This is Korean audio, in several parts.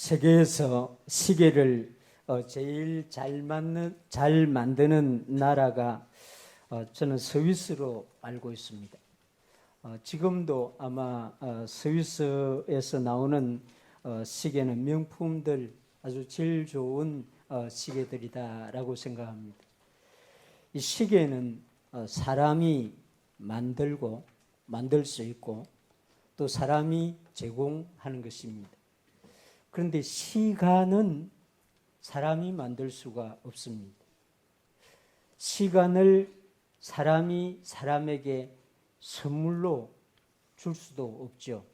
세계에서 시계를 제일 잘 만드는 나라가 저는 스위스로 알고 있습니다. 지금도 아마 스위스에서 나오는 시계는 명품들, 아주 질 좋은 시계들이다라고 생각합니다. 이 시계는 사람이 만들고 만들 수 있고 또 사람이 제공하는 것입니다. 그런데 시간은 사람이 만들 수가 없습니다. 시간을 사람이 사람에게 선물로 줄 수도 없죠.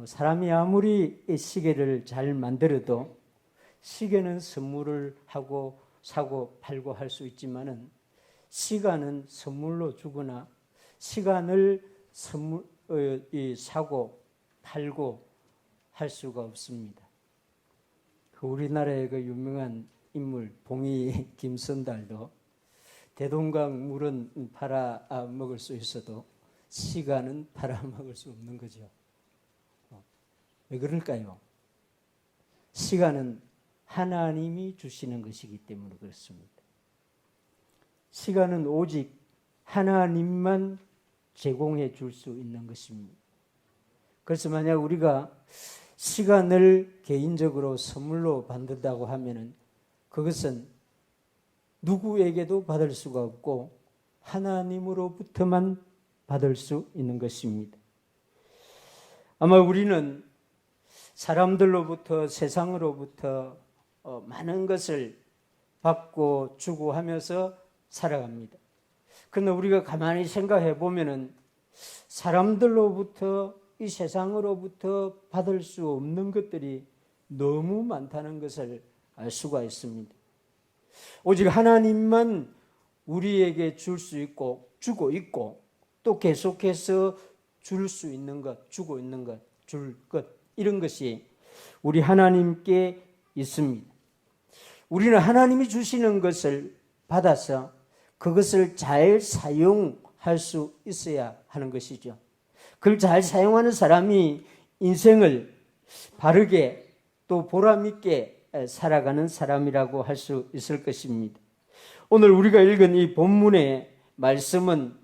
사람이 아무리 시계를 잘 만들어도 시계는 선물을 하고 사고 팔고 할 수 있지만은 시간은 선물로 주거나 시간을 사고 팔고 할 수가 없습니다. 우리나라의 그 유명한 인물 봉이 김선달도 대동강 물은 팔아 먹을 수 있어도 시간은 팔아 먹을 수 없는 거죠. 왜 그럴까요? 시간은 하나님이 주시는 것이기 때문에 그렇습니다. 시간은 오직 하나님만 제공해 줄 수 있는 것입니다. 그래서 만약 우리가 시간을 개인적으로 선물로 받는다고 하면은 그것은 누구에게도 받을 수가 없고 하나님으로부터만 받을 수 있는 것입니다. 아마 우리는 사람들로부터 세상으로부터 많은 것을 받고 주고 하면서 살아갑니다. 그러나 우리가 가만히 생각해 보면은 사람들로부터 이 세상으로부터 받을 수 없는 것들이 너무 많다는 것을 알 수가 있습니다. 오직 하나님만 우리에게 줄 수 있고 주고 있고 또 계속해서 줄 수 있는 것, 주고 있는 것, 줄 것 이런 것이 우리 하나님께 있습니다. 우리는 하나님이 주시는 것을 받아서 그것을 잘 사용할 수 있어야 하는 것이죠. 그걸 잘 사용하는 사람이 인생을 바르게 또 보람있게 살아가는 사람이라고 할 수 있을 것입니다. 오늘 우리가 읽은 이 본문의 말씀은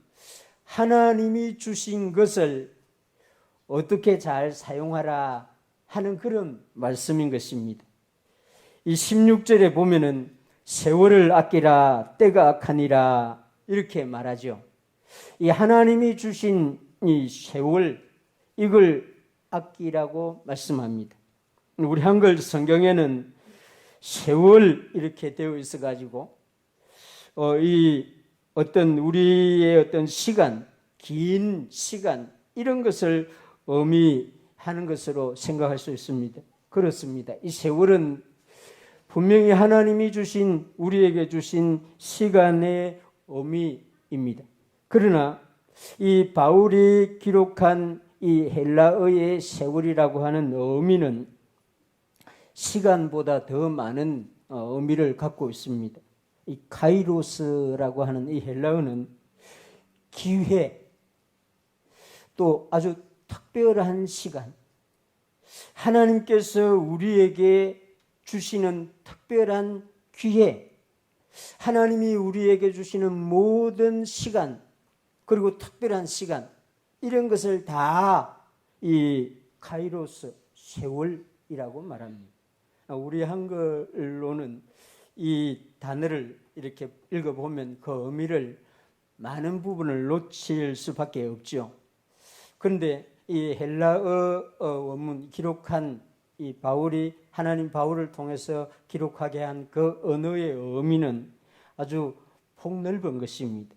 하나님이 주신 것을 어떻게 잘 사용하라 하는 그런 말씀인 것입니다. 이 16절에 보면은 세월을 아끼라 때가 악하니라 이렇게 말하죠. 이 하나님이 주신 이 세월 이걸 아끼라고 말씀합니다. 우리 한글 성경에는 세월 이렇게 되어 있어 가지고 이 어떤 우리의 어떤 시간, 긴 시간 이런 것을 의미하는 것으로 생각할 수 있습니다. 그렇습니다. 이 세월은 분명히 하나님이 주신 우리에게 주신 시간의 의미입니다. 그러나 이 바울이 기록한 이 헬라어의 세월이라고 하는 의미는 시간보다 더 많은 의미를 갖고 있습니다. 이 카이로스라고 하는 이 헬라어는 기회, 또 아주 특별한 시간, 하나님께서 우리에게 주시는 특별한 기회, 하나님이 우리에게 주시는 모든 시간, 그리고 특별한 시간 이런 것을 다 이 카이로스 세월이라고 말합니다. 우리 한글로는 이 단어를 이렇게 읽어보면 그 의미를 많은 부분을 놓칠 수밖에 없죠. 그런데 이 헬라어 원문 기록한 이 바울이 하나님 바울을 통해서 기록하게 한 그 언어의 의미는 아주 폭넓은 것입니다.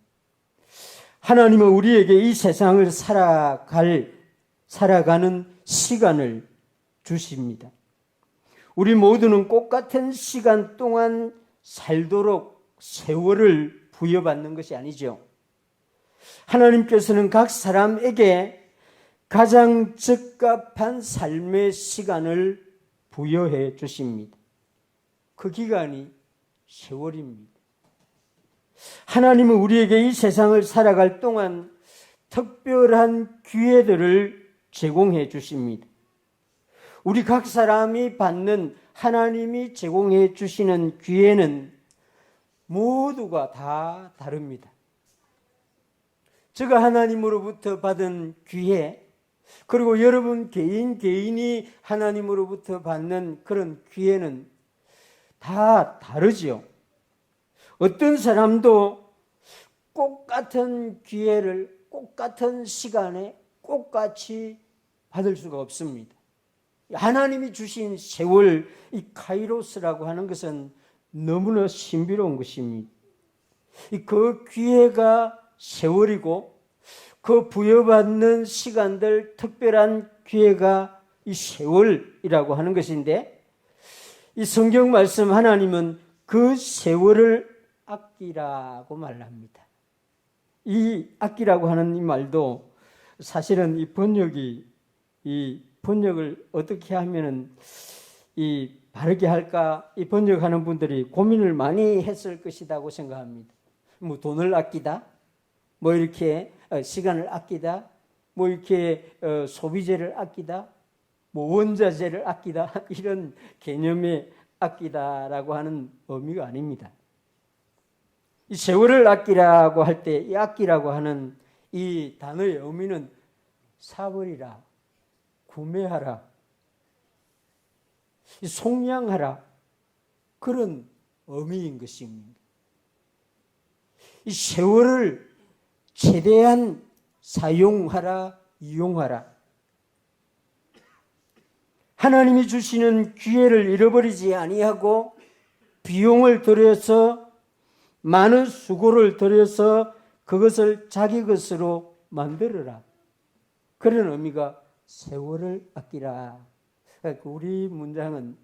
하나님은 우리에게 이 세상을 살아가는 시간을 주십니다. 우리 모두는 똑같은 시간 동안 살도록 세월을 부여받는 것이 아니죠. 하나님께서는 각 사람에게 가장 적합한 삶의 시간을 부여해 주십니다. 그 기간이 세월입니다. 하나님은 우리에게 이 세상을 살아갈 동안 특별한 기회들을 제공해 주십니다. 우리 각 사람이 받는 하나님이 제공해 주시는 기회는 모두가 다 다릅니다. 제가 하나님으로부터 받은 기회, 그리고 여러분 개인이 하나님으로부터 받는 그런 기회는 다 다르지요. 어떤 사람도 똑같은 기회를 똑같은 시간에 똑같이 받을 수가 없습니다. 하나님이 주신 세월, 이 카이로스라고 하는 것은 너무나 신비로운 것입니다. 그 기회가 세월이고 그 부여받는 시간들, 특별한 기회가 이 세월이라고 하는 것인데, 이 성경 말씀 하나님은 그 세월을 아끼라고 말합니다. 이 아끼라고 하는 이 말도 사실은 이 번역을 어떻게 하면은 이 바르게 할까, 이 번역하는 분들이 고민을 많이 했을 것이라고 생각합니다. 뭐 돈을 아끼다, 뭐 이렇게 시간을 아끼다, 뭐 이렇게 소비재를 아끼다, 뭐 원자재를 아끼다, 이런 개념의 아끼다라고 하는 의미가 아닙니다. 이 세월을 아끼라고 할 때 이 아끼라고 하는 이 단어의 의미는 사버리라, 구매하라, 속량하라, 그런 의미인 것입니다. 이 세월을 최대한 사용하라, 이용하라. 하나님이 주시는 기회를 잃어버리지 아니하고 비용을 들여서 많은 수고를 들여서 그것을 자기 것으로 만들어라. 그런 의미가 세월을 아끼라. 우리 문장은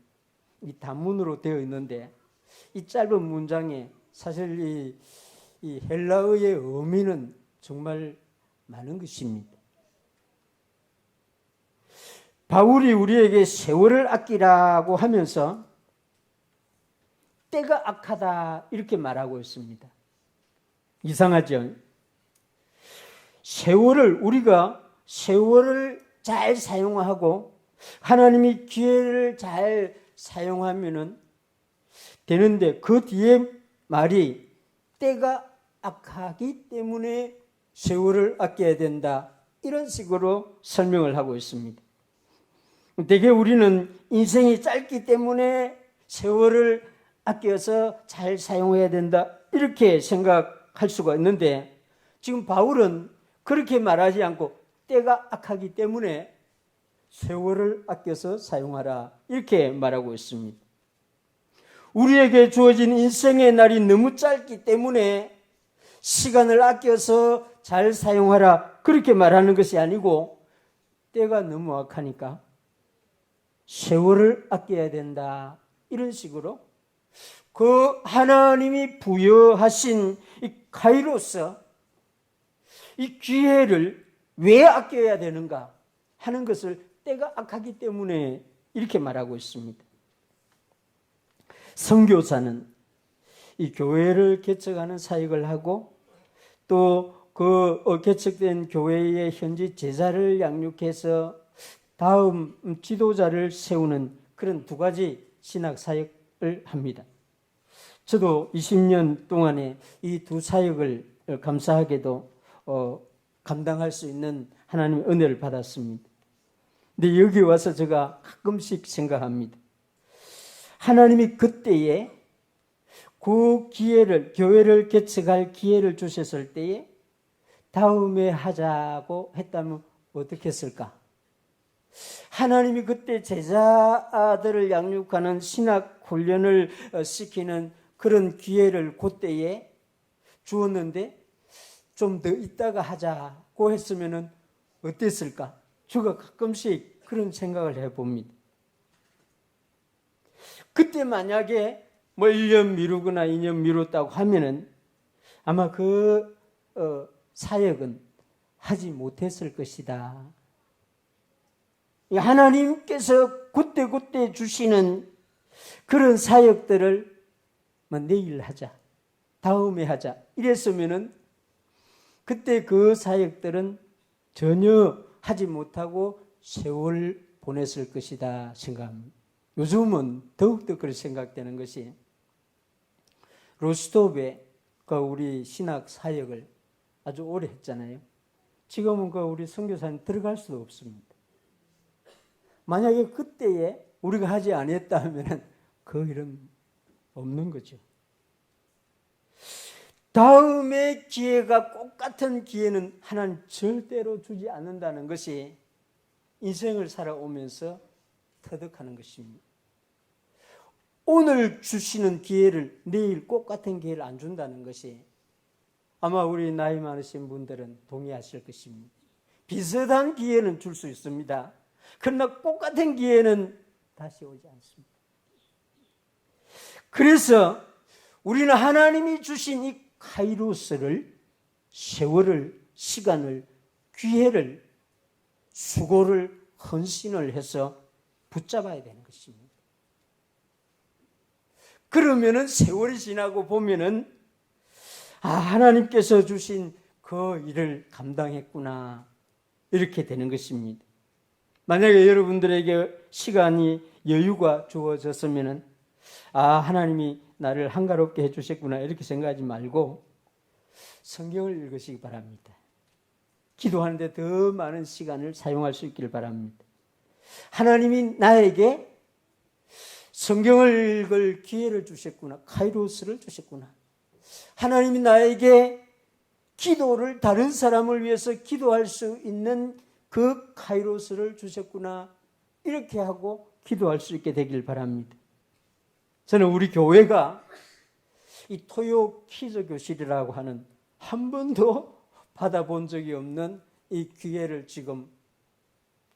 이 단문으로 되어 있는데 이 짧은 문장에 사실 이 헬라어의 의미는 정말 많은 것입니다. 바울이 우리에게 세월을 아끼라고 하면서 때가 악하다 이렇게 말하고 있습니다. 이상하죠? 우리가 세월을 잘 사용하고 하나님이 기회를 잘 사용하면 되는데, 그 뒤에 말이 때가 악하기 때문에 세월을 아껴야 된다, 이런 식으로 설명을 하고 있습니다. 대개 우리는 인생이 짧기 때문에 세월을 아껴서 잘 사용해야 된다, 이렇게 생각할 수가 있는데, 지금 바울은 그렇게 말하지 않고 때가 악하기 때문에 세월을 아껴서 사용하라, 이렇게 말하고 있습니다. 우리에게 주어진 인생의 날이 너무 짧기 때문에 시간을 아껴서 잘 사용하라, 그렇게 말하는 것이 아니고, 때가 너무 악하니까 세월을 아껴야 된다, 이런 식으로 그 하나님이 부여하신 이 카이로스, 이 기회를 왜 아껴야 되는가 하는 것을 때가 악하기 때문에 이렇게 말하고 있습니다. 선교사는 이 교회를 개척하는 사역을 하고 또 그 개척된 교회의 현지 제자를 양육해서 다음 지도자를 세우는 그런 두 가지 신학 사역을 합니다. 저도 20년 동안에 이 두 사역을 감사하게도 감당할 수 있는 하나님의 은혜를 받았습니다. 근데 여기 와서 제가 가끔씩 생각합니다. 하나님이 그때에 그 기회를, 교회를 개척할 기회를 주셨을 때에 다음에 하자고 했다면 어떻게 했을까? 하나님이 그때 제자들을 양육하는 신학 훈련을 시키는 그런 기회를 그때에 주었는데 좀 더 있다가 하자고 했으면 어땠을까? 제가 가끔씩 그런 생각을 해봅니다. 그때 만약에 뭐 1년 미루거나 2년 미뤘다고 하면은 아마 그 사역은 하지 못했을 것이다. 하나님께서 그때 주시는 그런 사역들을 내일 하자, 다음에 하자 이랬으면은 그때 그 사역들은 전혀 하지 못하고 세월 보냈을 것이다 생각합니다. 요즘은 더욱더 그렇게 생각되는 것이 로스토브에 우리 신학 사역을 아주 오래 했잖아요. 지금은 우리 선교사님 들어갈 수도 없습니다. 만약에 그때에 우리가 하지 않았다 하면 그 일은 없는 거죠. 다음의 기회가 똑같은 기회는 하나님 절대로 주지 않는다는 것이 인생을 살아오면서 터득하는 것입니다. 오늘 주시는 기회를 내일 똑같은 기회를 안 준다는 것이 아마 우리 나이 많으신 분들은 동의하실 것입니다. 비슷한 기회는 줄 수 있습니다. 그러나 똑같은 기회는 다시 오지 않습니다. 그래서 우리는 하나님이 주신 이 카이로스를, 세월을, 시간을, 기회를, 수고를, 헌신을 해서 붙잡아야 되는 것입니다. 그러면은 세월이 지나고 보면은 하나님께서 주신 그 일을 감당했구나 이렇게 되는 것입니다. 만약에 여러분들에게 시간이 여유가 주어졌으면은 하나님이 나를 한가롭게 해주셨구나 이렇게 생각하지 말고 성경을 읽으시기 바랍니다. 기도하는데 더 많은 시간을 사용할 수 있기를 바랍니다. 하나님이 나에게 성경을 읽을 기회를 주셨구나. 카이로스를 주셨구나. 하나님이 나에게 기도를 다른 사람을 위해서 기도할 수 있는 그 카이로스를 주셨구나. 이렇게 하고 기도할 수 있게 되길 바랍니다. 저는 우리 교회가 이 토요 키즈 교실이라고 하는 한 번도 받아본 적이 없는 이 기회를 지금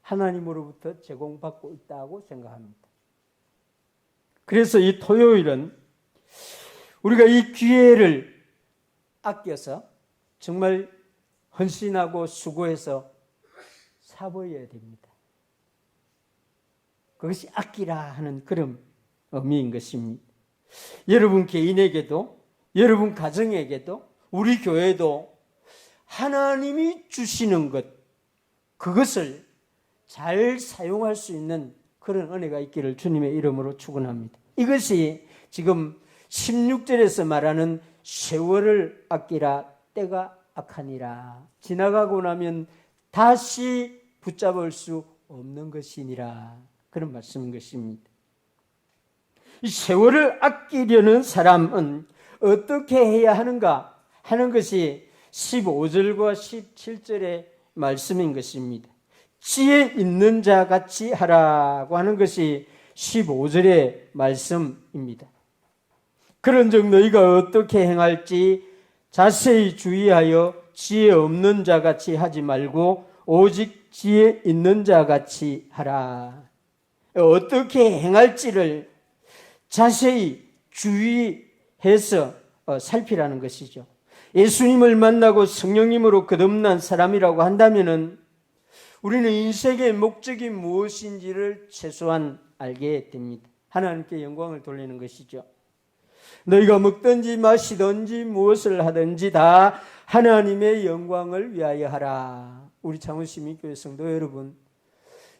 하나님으로부터 제공받고 있다고 생각합니다. 그래서 이 토요일은 우리가 이 기회를 아껴서 정말 헌신하고 수고해서 사보여야 됩니다. 그것이 아끼라 하는 그런 의미인 것입니다. 여러분 개인에게도, 여러분 가정에게도, 우리 교회도 하나님이 주시는 것, 그것을 잘 사용할 수 있는 그런 은혜가 있기를 주님의 이름으로 축원합니다. 이것이 지금 16절에서 말하는 세월을 아끼라 때가 악하니라. 지나가고 나면 다시 붙잡을 수 없는 것이니라. 그런 말씀인 것입니다. 이 세월을 아끼려는 사람은 어떻게 해야 하는가 하는 것이 15절과 17절의 말씀인 것입니다. 지혜 있는 자 같이 하라고 하는 것이 15절의 말씀입니다. 그런즉 너희가 어떻게 행할지 자세히 주의하여 지혜 없는 자 같이 하지 말고 오직 지혜 있는 자 같이 하라. 어떻게 행할지를 자세히 주의해서 살피라는 것이죠. 예수님을 만나고 성령님으로 거듭난 사람이라고 한다면은 우리는 인생의 목적이 무엇인지를 최소한 알게 됩니다. 하나님께 영광을 돌리는 것이죠. 너희가 먹든지 마시든지 무엇을 하든지 다 하나님의 영광을 위하여 하라. 우리 장원시민교회 성도 여러분,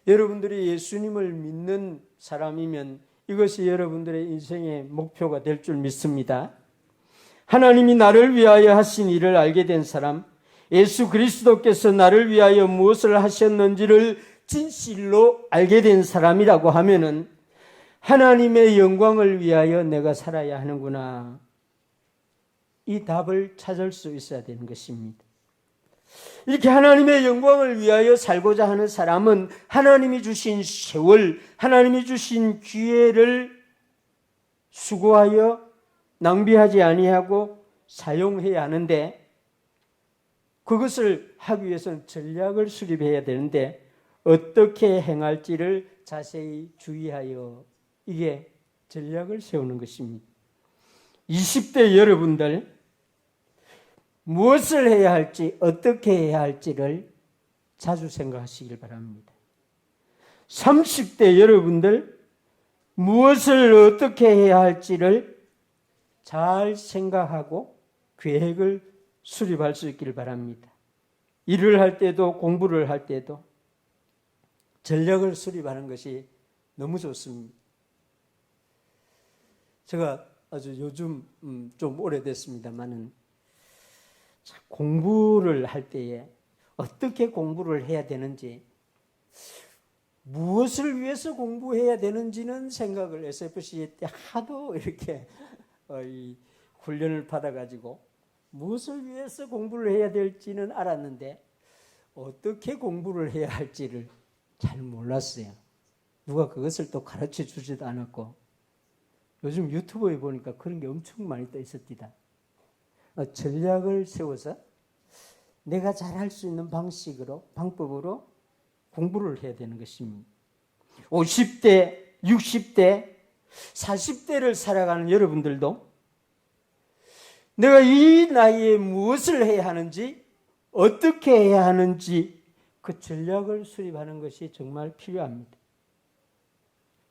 여러분들이 예수님을 믿는 사람이면 이것이 여러분들의 인생의 목표가 될 줄 믿습니다. 하나님이 나를 위하여 하신 일을 알게 된 사람, 예수 그리스도께서 나를 위하여 무엇을 하셨는지를 진실로 알게 된 사람이라고 하면은 하나님의 영광을 위하여 내가 살아야 하는구나. 이 답을 찾을 수 있어야 되는 것입니다. 이렇게 하나님의 영광을 위하여 살고자 하는 사람은 하나님이 주신 세월, 하나님이 주신 기회를 수고하여 낭비하지 아니하고 사용해야 하는데, 그것을 하기 위해서는 전략을 수립해야 되는데 어떻게 행할지를 자세히 주의하여, 이게 전략을 세우는 것입니다. 20대 여러분들 무엇을 해야 할지, 어떻게 해야 할지를 자주 생각하시길 바랍니다. 30대 여러분들 무엇을 어떻게 해야 할지를 잘 생각하고 계획을 수립할 수 있기를 바랍니다. 일을 할 때도 공부를 할 때도 전략을 수립하는 것이 너무 좋습니다. 제가 아주 요즘 좀 오래됐습니다만은 공부를 할 때에 어떻게 공부를 해야 되는지, 무엇을 위해서 공부해야 되는지는 생각을 SFC 때 하도 이렇게 이 훈련을 받아가지고 무엇을 위해서 공부를 해야 될지는 알았는데 어떻게 공부를 해야 할지를 잘 몰랐어요. 누가 그것을 또 가르쳐 주지도 않았고, 요즘 유튜브에 보니까 그런 게 엄청 많이 떠 있었디다. 전략을 세워서 내가 잘할 수 있는 방법으로 공부를 해야 되는 것입니다. 50대, 60대, 40대를 살아가는 여러분들도 내가 이 나이에 무엇을 해야 하는지, 어떻게 해야 하는지 그 전략을 수립하는 것이 정말 필요합니다.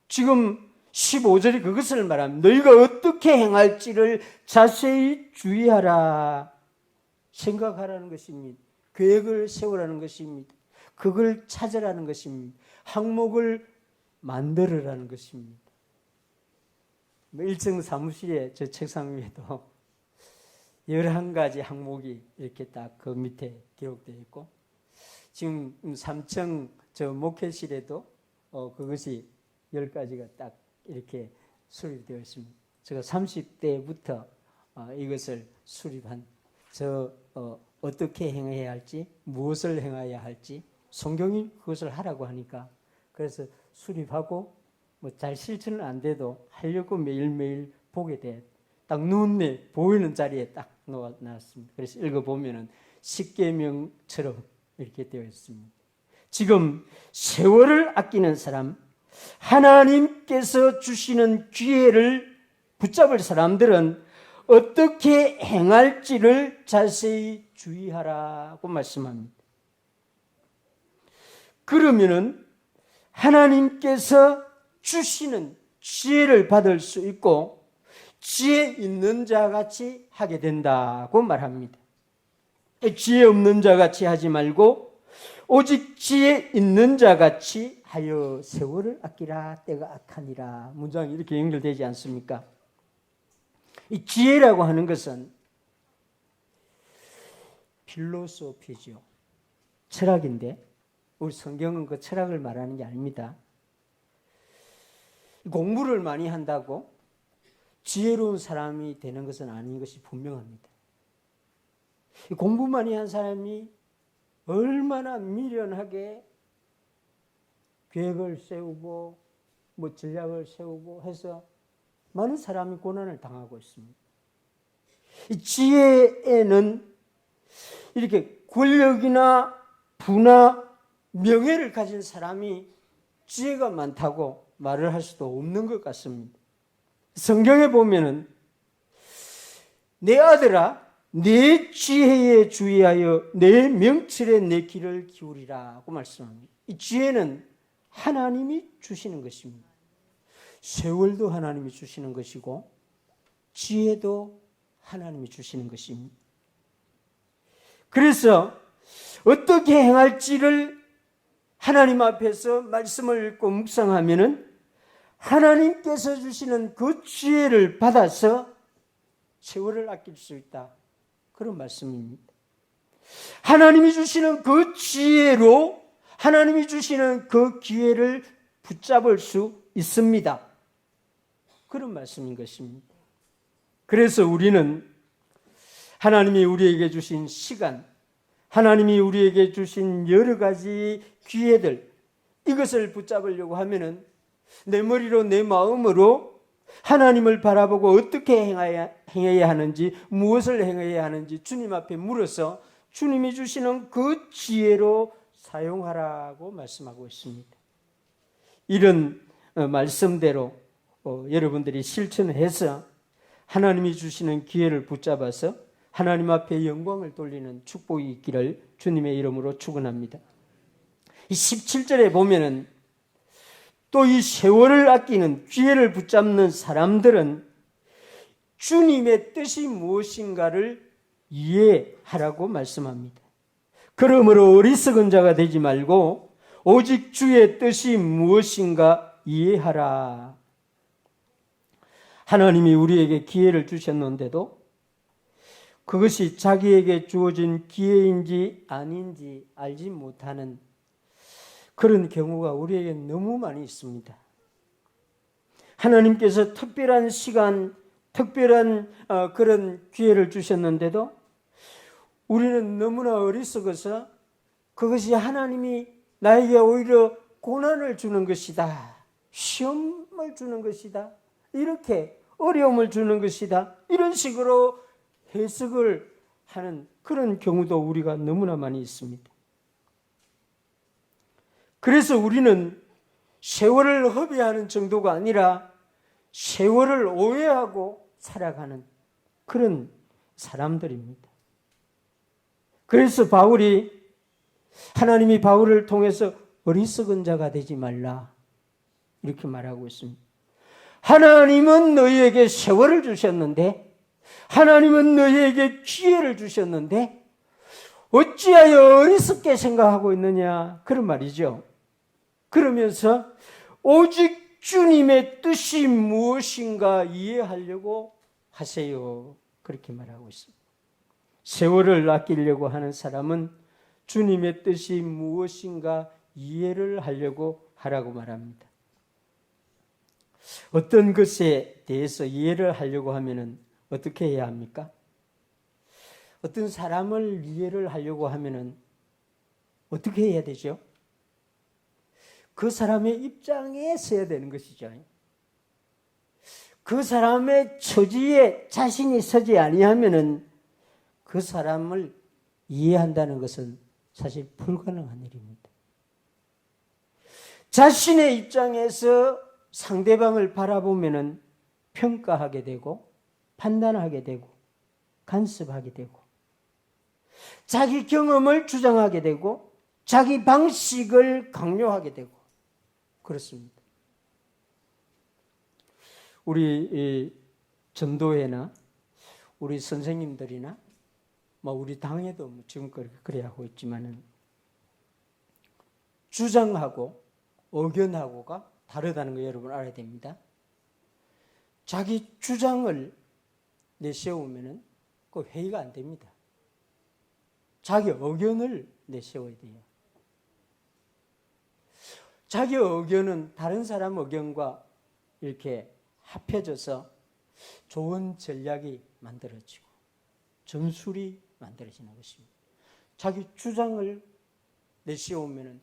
지금 15절이 그것을 말합니다. 너희가 어떻게 행할지를 자세히 주의하라. 생각하라는 것입니다. 계획을 세우라는 것입니다. 그걸 찾으라는 것입니다. 항목을 만들으라는 것입니다. 1층 사무실에 저 책상 위에도 11가지 항목이 이렇게 딱 그 밑에 기록되어 있고, 지금 3층 저 목회실에도 그것이 10가지가 딱 이렇게 수립되어 있습니다. 제가 30대부터 이것을 수립한 어떻게 행해야 할지, 무엇을 행해야 할지 성경이 그것을 하라고 하니까 그래서 수립하고 뭐 잘 실천은 안 돼도 하려고 매일매일 보게 돼. 딱 눈에 보이는 자리에 딱 놓았습니다. 그래서 읽어보면은 십계명처럼 이렇게 되어 있습니다. 지금 세월을 아끼는 사람, 하나님께서 주시는 기회를 붙잡을 사람들은 어떻게 행할지를 자세히 주의하라고 말씀합니다. 그러면은 하나님께서 주시는 지혜를 받을 수 있고 지혜 있는 자 같이 하게 된다고 말합니다. 지혜 없는 자 같이 하지 말고 오직 지혜 있는 자 같이 하여 세월을 아끼라. 때가 악하니라. 문장이 이렇게 연결되지 않습니까? 이 지혜라고 하는 것은 필로소피죠. 철학인데 우리 성경은 그 철학을 말하는 게 아닙니다. 공부를 많이 한다고 지혜로운 사람이 되는 것은 아닌 것이 분명합니다. 공부 많이 한 사람이 얼마나 미련하게 계획을 세우고 뭐 전략을 세우고 해서 많은 사람이 고난을 당하고 있습니다. 이 지혜에는 이렇게 권력이나 부나 명예를 가진 사람이 지혜가 많다고 말을 할 수도 없는 것 같습니다. 성경에 보면은 내 아들아 내 지혜에 주의하여 내 명철에 내 귀를 기울이라고 말씀합니다. 이 지혜는 하나님이 주시는 것입니다. 세월도 하나님이 주시는 것이고 지혜도 하나님이 주시는 것입니다. 그래서 어떻게 행할지를 하나님 앞에서 말씀을 읽고 묵상하면은 하나님께서 주시는 그 지혜를 받아서 세월을 아낄 수 있다. 그런 말씀입니다. 하나님이 주시는 그 지혜로 하나님이 주시는 그 기회를 붙잡을 수 있습니다. 그런 말씀인 것입니다. 그래서 우리는 하나님이 우리에게 주신 시간, 하나님이 우리에게 주신 여러 가지 기회들, 이것을 붙잡으려고 하면은 내 머리로 내 마음으로 하나님을 바라보고 어떻게 행해야 하는지, 무엇을 행해야 하는지 주님 앞에 물어서 주님이 주시는 그 지혜로 사용하라고 말씀하고 있습니다. 이런 말씀대로 여러분들이 실천해서 하나님이 주시는 기회를 붙잡아서 하나님 앞에 영광을 돌리는 축복이 있기를 주님의 이름으로 축원합니다. 이 17절에 보면은 또 이 세월을 아끼는 기회를 붙잡는 사람들은 주님의 뜻이 무엇인가를 이해하라고 말씀합니다. 그러므로 어리석은 자가 되지 말고 오직 주의 뜻이 무엇인가 이해하라. 하나님이 우리에게 기회를 주셨는데도 그것이 자기에게 주어진 기회인지 아닌지 알지 못하는 그런 경우가 우리에게 너무 많이 있습니다. 하나님께서 특별한 시간, 특별한 그런 기회를 주셨는데도 우리는 너무나 어리석어서 그것이 하나님이 나에게 오히려 고난을 주는 것이다, 시험을 주는 것이다, 이렇게 어려움을 주는 것이다, 이런 식으로 해석을 하는 그런 경우도 우리가 너무나 많이 있습니다. 그래서 우리는 세월을 허비하는 정도가 아니라 세월을 오해하고 살아가는 그런 사람들입니다. 그래서 바울이, 하나님이 바울을 통해서 어리석은 자가 되지 말라 이렇게 말하고 있습니다. 하나님은 너희에게 세월을 주셨는데, 하나님은 너희에게 기회를 주셨는데 어찌하여 어리석게 생각하고 있느냐, 그런 말이죠. 그러면서 오직 주님의 뜻이 무엇인가 이해하려고 하세요, 그렇게 말하고 있습니다. 세월을 아끼려고 하는 사람은 주님의 뜻이 무엇인가 이해를 하려고 하라고 말합니다. 어떤 것에 대해서 이해를 하려고 하면은 어떻게 해야 합니까? 어떤 사람을 이해를 하려고 하면은 어떻게 해야 되죠? 그 사람의 입장에 서야 되는 것이죠. 그 사람의 처지에 자신이 서지 아니하면은 그 사람을 이해한다는 것은 사실 불가능한 일입니다. 자신의 입장에서 상대방을 바라보면은 평가하게 되고 판단하게 되고 간섭하게 되고 자기 경험을 주장하게 되고 자기 방식을 강요하게 되고 그렇습니다. 우리 전도회나 우리 선생님들이나 우리 당에도 지금까지 그래 하고 있지만은 주장하고 의견하고가 다르다는 거 여러분 알아야 됩니다. 자기 주장을 내세우면은 그 회의가 안 됩니다. 자기 의견을 내세워야 돼요. 자기 의견은 다른 사람 의견과 이렇게 합해져서 좋은 전략이 만들어지고 전술이 만들어지는 것입니다. 자기 주장을 내세우면은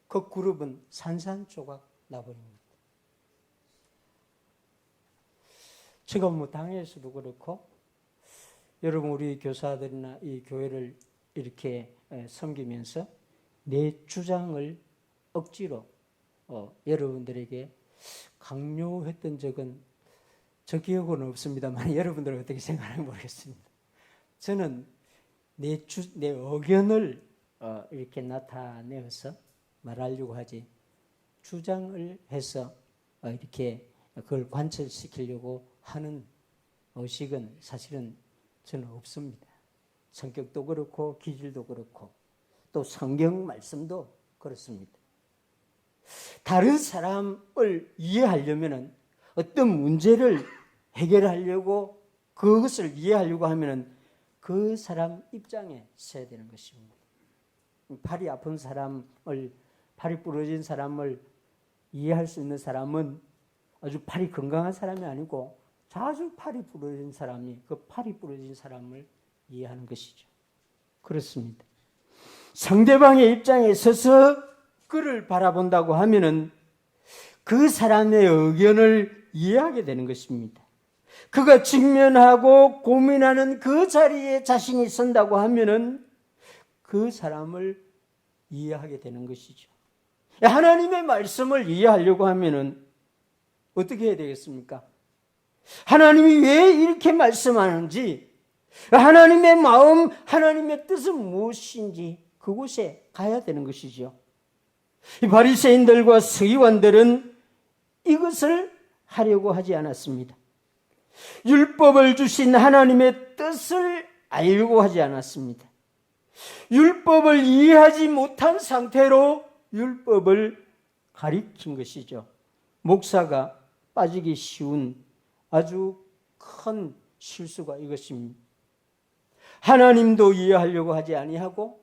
그 그룹은 산산조각 나버립니다. 제가 당에서도 그렇고 여러분 우리 교사들이나 이 교회를 이렇게 섬기면서 내 주장을 억지로 여러분들에게 강요했던 적은 저 기억은 없습니다만 여러분들은 어떻게 생각하는지 모르겠습니다. 저는 내 의견을 이렇게 나타내어서 말하려고 하지 주장을 해서 이렇게 그걸 관철시키려고 하는 의식은 사실은 저는 없습니다. 성격도 그렇고 기질도 그렇고 또 성경 말씀도 그렇습니다. 다른 사람을 이해하려면 어떤 문제를 해결하려고 그것을 이해하려고 하면 그 사람 입장에 서야 되는 것입니다. 팔이 아픈 사람을, 팔이 부러진 사람을 이해할 수 있는 사람은 아주 팔이 건강한 사람이 아니고 자주 팔이 부러진 사람이 그 팔이 부러진 사람을 이해하는 것이죠. 그렇습니다. 상대방의 입장에 서서 그를 바라본다고 하면은 그 사람의 의견을 이해하게 되는 것입니다. 그가 직면하고 고민하는 그 자리에 자신이 선다고 하면은 그 사람을 이해하게 되는 것이죠. 하나님의 말씀을 이해하려고 하면은 어떻게 해야 되겠습니까? 하나님이 왜 이렇게 말씀하는지, 하나님의 마음, 하나님의 뜻은 무엇인지 그곳에 가야 되는 것이죠. 이 바리새인들과 서기관들은 이것을 하려고 하지 않았습니다. 율법을 주신 하나님의 뜻을 알려고 하지 않았습니다. 율법을 이해하지 못한 상태로 율법을 가리킨 것이죠. 목사가 빠지기 쉬운 아주 큰 실수가 이것입니다. 하나님도 이해하려고 하지 아니하고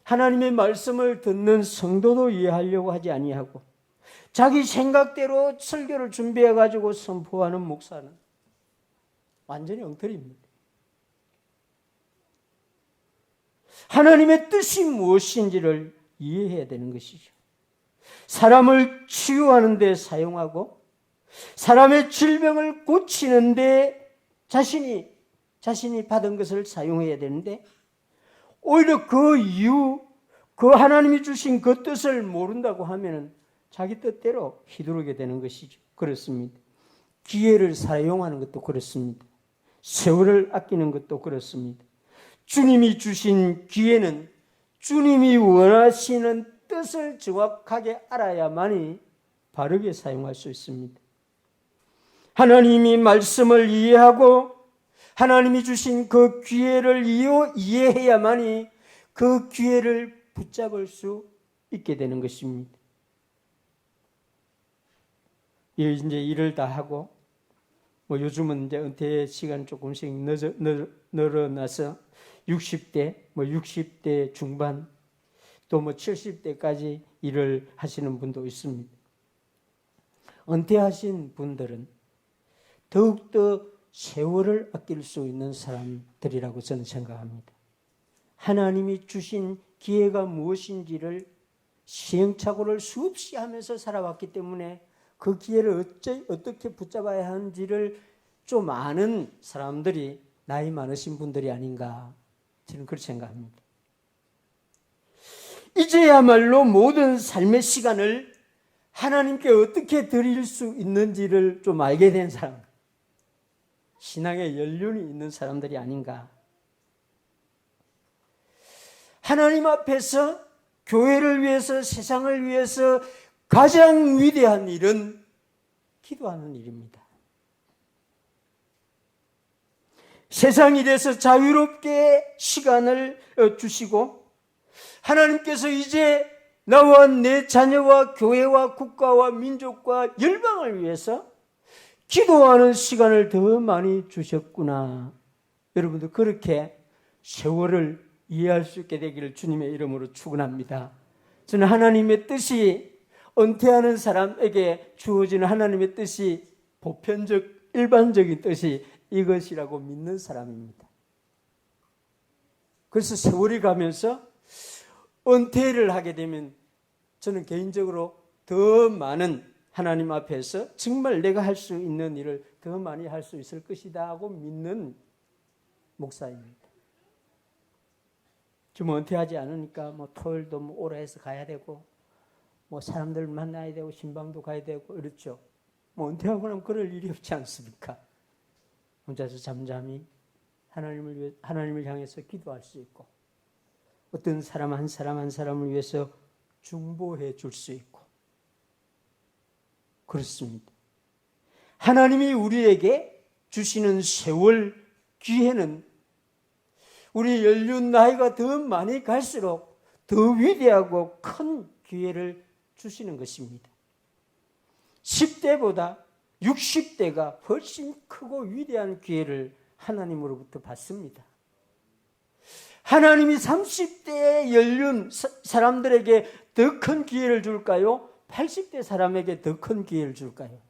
하나님의 말씀을 듣는 성도도 이해하려고 하지 아니하고 자기 생각대로 설교를 준비해 가지고 선포하는 목사는 완전히 엉터리입니다. 하나님의 뜻이 무엇인지를 이해해야 되는 것이죠. 사람을 치유하는 데 사용하고 사람의 질병을 고치는 데 자신이 받은 것을 사용해야 되는데 오히려 그 이유, 그 하나님이 주신 그 뜻을 모른다고 하면 자기 뜻대로 휘두르게 되는 것이죠. 그렇습니다. 기회를 사용하는 것도 그렇습니다. 세월을 아끼는 것도 그렇습니다. 주님이 주신 기회는 주님이 원하시는 뜻을 정확하게 알아야만이 바르게 사용할 수 있습니다. 하나님이 말씀을 이해하고 하나님이 주신 그 기회를 이해해야만이 그 기회를 붙잡을 수 있게 되는 것입니다. 이제 일을 다 하고 요즘은 이제 은퇴 시간 조금씩 늘어나서 60대, 60대 중반 또 70대까지 일을 하시는 분도 있습니다. 은퇴하신 분들은 더욱더 세월을 아낄 수 있는 사람들이라고 저는 생각합니다. 하나님이 주신 기회가 무엇인지를 시행착오를 수없이 하면서 살아왔기 때문에 그 기회를 어떻게 붙잡아야 하는지를 좀 아는 사람들이 나이 많으신 분들이 아닌가 저는 그렇게 생각합니다. 이제야말로 모든 삶의 시간을 하나님께 어떻게 드릴 수 있는지를 좀 알게 된 사람, 신앙의 연륜이 있는 사람들이 아닌가. 하나님 앞에서 교회를 위해서 세상을 위해서 가장 위대한 일은 기도하는 일입니다. 세상 일에서 자유롭게 시간을 주시고 하나님께서 이제 나와 내 자녀와 교회와 국가와 민족과 열방을 위해서 기도하는 시간을 더 많이 주셨구나. 여러분들 그렇게 세월을 이해할 수 있게 되기를 주님의 이름으로 축원합니다. 저는 하나님의 뜻이 은퇴하는 사람에게 주어지는 하나님의 뜻이 보편적 일반적인 뜻이 이것이라고 믿는 사람입니다. 그래서 세월이 가면서 은퇴를 하게 되면 저는 개인적으로 더 많은 하나님 앞에서 정말 내가 할 수 있는 일을 더 많이 할 수 있을 것이다 하고 믿는 목사입니다. 좀 은퇴하지 않으니까 토요일도 오라 해서 가야 되고 사람들 만나야 되고 신방도 가야 되고 이렇죠. 은퇴하고 나면 그럴 일이 없지 않습니까? 혼자서 잠잠히 하나님을 향해서 기도할 수 있고 어떤 사람 한 사람 한 사람을 위해서 중보해 줄 수 있고 그렇습니다. 하나님이 우리에게 주시는 세월 기회는 우리 연륜 나이가 더 많이 갈수록 더 위대하고 큰 기회를 주시는 것입니다. 10대보다 60대가 훨씬 크고 위대한 기회를 하나님으로부터 받습니다. 하나님이 30대의 연륜 사람들에게 더 큰 기회를 줄까요? 80대 사람에게 더 큰 기회를 줄까요?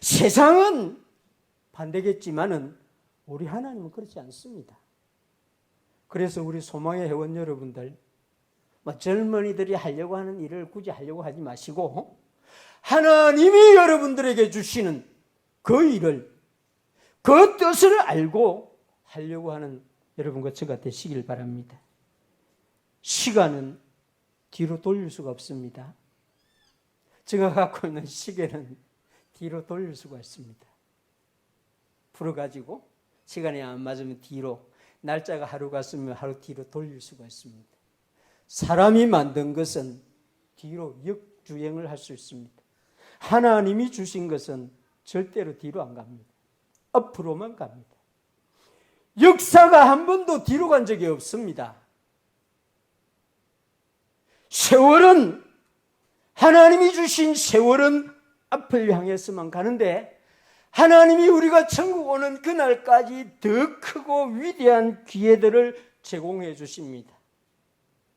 세상은 반대겠지만은 우리 하나님은 그렇지 않습니다. 그래서 우리 소망의 회원 여러분들, 젊은이들이 하려고 하는 일을 굳이 하려고 하지 마시고 하나님이 여러분들에게 주시는 그 일을, 그 뜻을 알고 하려고 하는 여러분과 저가 되시길 바랍니다. 시간은 뒤로 돌릴 수가 없습니다. 제가 갖고 있는 시계는 뒤로 돌릴 수가 있습니다. 풀어가지고 시간이 안 맞으면 뒤로, 날짜가 하루 갔으면 하루 뒤로 돌릴 수가 있습니다. 사람이 만든 것은 뒤로 역주행을 할 수 있습니다. 하나님이 주신 것은 절대로 뒤로 안 갑니다. 앞으로만 갑니다. 역사가 한 번도 뒤로 간 적이 없습니다. 세월은, 하나님이 주신 세월은 앞을 향해서만 가는데 하나님이 우리가 천국 오는 그날까지 더 크고 위대한 기회들을 제공해 주십니다.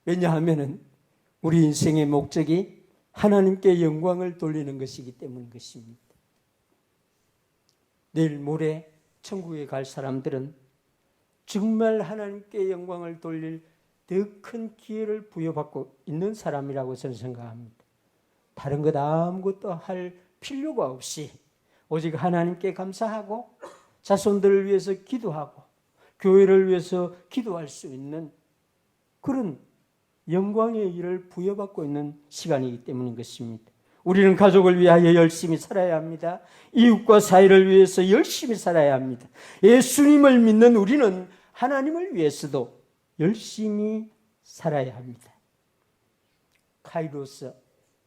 왜냐하면 우리 인생의 목적이 하나님께 영광을 돌리는 것이기 때문인 것입니다. 내일 모레 천국에 갈 사람들은 정말 하나님께 영광을 돌릴 더 큰 기회를 부여받고 있는 사람이라고 저는 생각합니다. 다른 것 아무것도 할 필요가 없이 오직 하나님께 감사하고 자손들을 위해서 기도하고 교회를 위해서 기도할 수 있는 그런 영광의 일을 부여받고 있는 시간이기 때문인 것입니다. 우리는 가족을 위하여 열심히 살아야 합니다. 이웃과 사회를 위해서 열심히 살아야 합니다. 예수님을 믿는 우리는 하나님을 위해서도 열심히 살아야 합니다. 카이로스,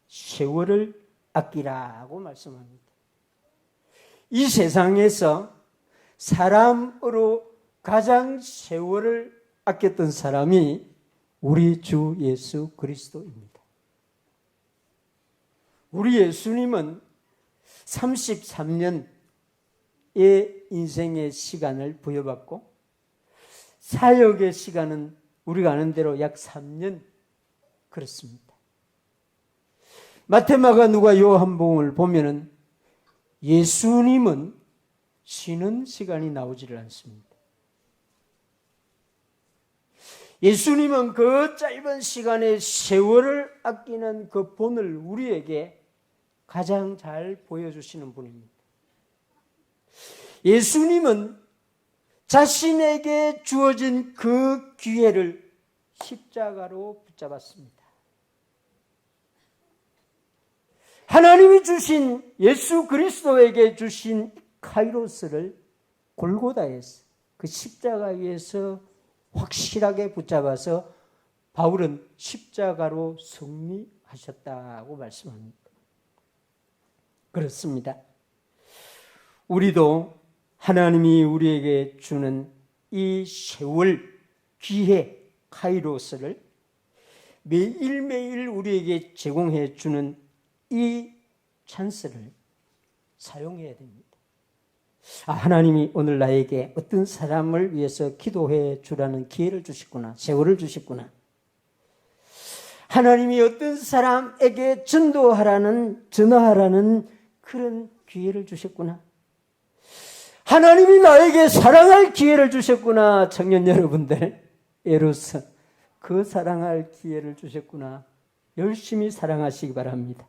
세월을 아끼라고 말씀합니다. 이 세상에서 사람으로 가장 세월을 아꼈던 사람이 우리 주 예수 그리스도입니다. 우리 예수님은 33년의 인생의 시간을 부여받고 사역의 시간은 우리가 아는 대로 약 3년 그렇습니다. 마태마가 누가 요한복음을 보면은 예수님은 쉬는 시간이 나오지를 않습니다. 예수님은 그 짧은 시간에 세월을 아끼는 그 본을 우리에게 가장 잘 보여주시는 분입니다. 예수님은 자신에게 주어진 그 기회를 십자가로 붙잡았습니다. 하나님이 주신 예수 그리스도에게 주신 카이로스를 골고다에서 그 십자가 위에서 확실하게 붙잡아서 바울은 십자가로 승리하셨다고 말씀합니다. 그렇습니다. 우리도 하나님이 우리에게 주는 이 세월, 기회, 카이로스를 매일매일 우리에게 제공해 주는 이 찬스를 사용해야 됩니다. 하나님이 오늘 나에게 어떤 사람을 위해서 기도해 주라는 기회를 주셨구나. 세월을 주셨구나. 하나님이 어떤 사람에게 전화하라는 그런 기회를 주셨구나. 하나님이 나에게 사랑할 기회를 주셨구나. 청년 여러분들, 에로스, 그 사랑할 기회를 주셨구나. 열심히 사랑하시기 바랍니다.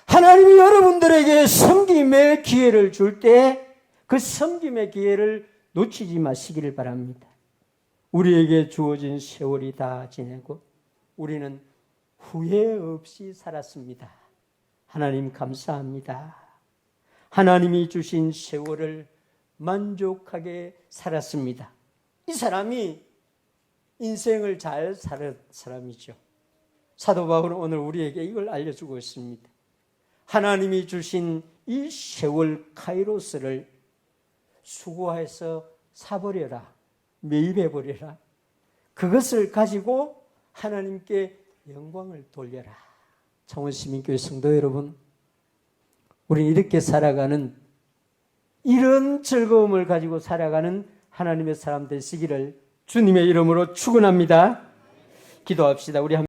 하나님이 여러분들에게 섬김의 기회를 줄 때 그 섬김의 기회를 놓치지 마시기를 바랍니다. 우리에게 주어진 세월이 다 지내고 우리는 후회 없이 살았습니다. 하나님 감사합니다. 하나님이 주신 세월을 만족하게 살았습니다. 이 사람이 인생을 잘 살 사람이죠. 사도 바울은 오늘 우리에게 이걸 알려주고 있습니다. 하나님이 주신 이 세월 카이로스를 수고해서 사버려라, 매입해버려라. 그것을 가지고 하나님께 영광을 돌려라. 창원시민교회 성도 여러분, 우리는 이렇게 살아가는, 이런 즐거움을 가지고 살아가는 하나님의 사람 되시기를 주님의 이름으로 축원합니다. 기도합시다. 우리